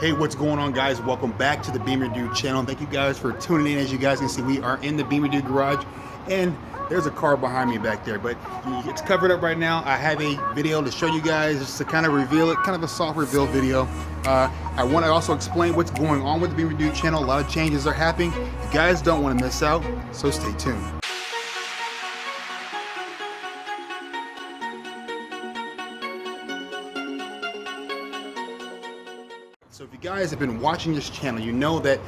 Hey, what's going on, guys? Welcome back to the Beamer Dude channel. Thank you guys for tuning in. As you guys can see, we are in the Beamer Dude garage, and there's a car behind me back there, but it's covered up right now. I have a video to show you guys just to kind of reveal it, kind of a soft reveal video. I want to also explain what's going on with the Beamer Dude channel. A lot of changes are happening. You guys don't want to miss out, so stay tuned. So if you guys have been watching this channel, you know that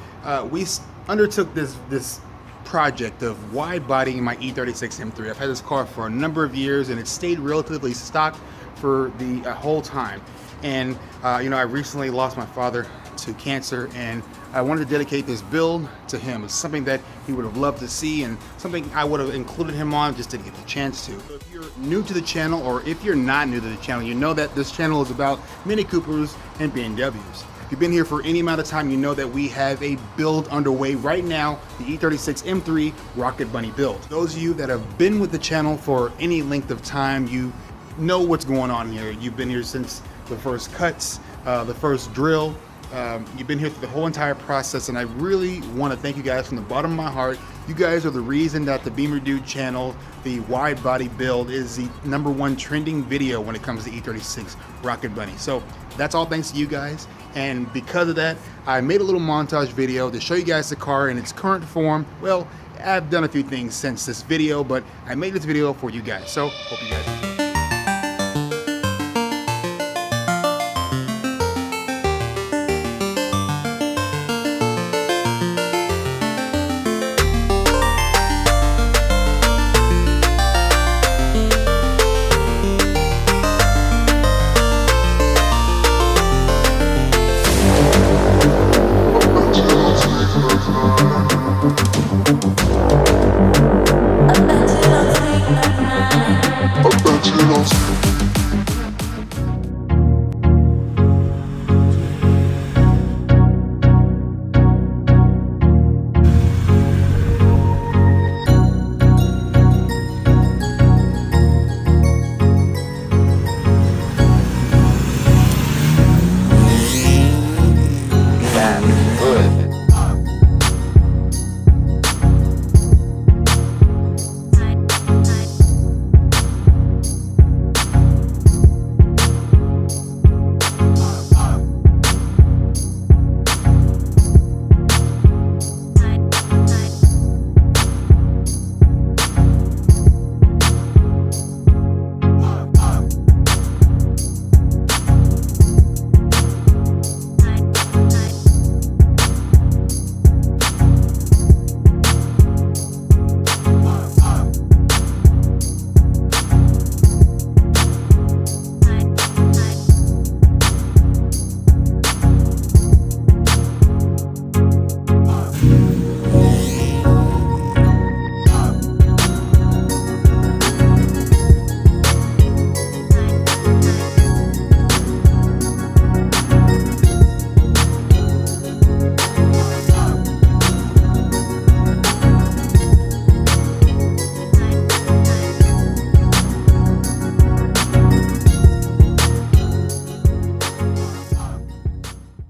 we undertook this project of wide bodying my E36 M3. I've had this car for a number of years, and it stayed relatively stock for the whole time. And you know, I recently lost my father to cancer, and I wanted to dedicate this build to him. It's something that he would have loved to see, and something I would have included him on, just didn't get the chance to. So if you're new to the channel, or if you're not new to the channel, you know that this channel is about Mini Coopers and BMWs. If you've been here for any amount of time, you know that we have a build underway right now, the E36 M3 Rocket Bunny build. Those of you that have been with the channel for any length of time, you know what's going on here. You've been here since the first cuts, the first drill. You've been here through the whole entire process, and I really want to thank you guys from the bottom of my heart. You guys are the reason that the Beamer Dude channel, the wide body build, is the #1 trending video when it comes to E36 Rocket Bunny. So that's all thanks to you guys. And because of that, I made a little montage video to show you guys the car in its current form. Well, I've done a few things since this video, but I made this video for you guys. So hope you guys enjoy.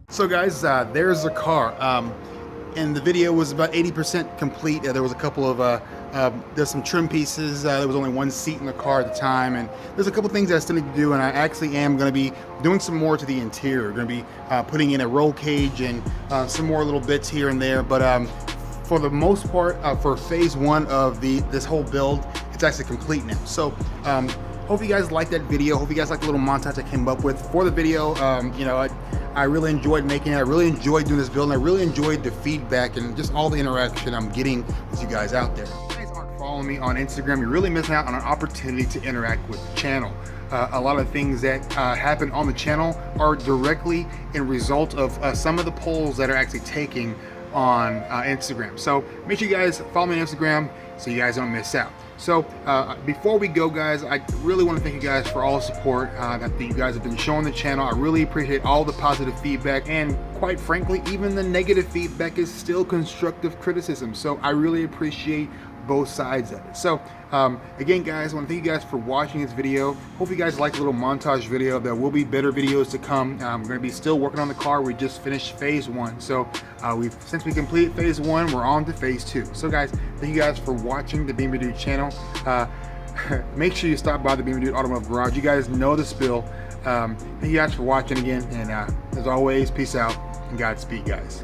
So guys, there's the car, and the video was about 80% complete. There was a couple of there's some trim pieces. There was only one seat in the car at the time, and there's a couple things that I still need to do, and I actually am going to be doing some more to the interior. Going to be putting in a roll cage and some more little bits here and there, but for the most part, for phase one of this whole build, it's actually complete now. So hope you guys like that video. Hope you guys like the little montage I came up with for the video. You know, I really enjoyed making it. I really enjoyed doing this build, and I really enjoyed the feedback and just all the interaction I'm getting with you guys out there. If you guys aren't following me on Instagram, you're really missing out on an opportunity to interact with the channel. A lot of things that happen on the channel are directly in result of some of the polls that are actually taking on Instagram. So make sure you guys follow me on Instagram so you guys don't miss out. So before we go, guys, I really want to thank you guys for all the support that you guys have been showing the channel. I really appreciate all the positive feedback, and quite frankly, even the negative feedback is still constructive criticism. So I really appreciate both sides of it. So again, guys, I want to thank you guys for watching this video. Hope you guys like the little montage video. There will be better videos to come. We're going to be still working on the car. We just finished phase 1. So since we completed phase 1, we're on to phase 2. So guys, thank you guys for watching the Beamer Dude channel. Make sure you stop by the Beamer Dude Automotive Garage. You guys know the spill. Thank you guys for watching again, and as always, peace out and Godspeed, guys.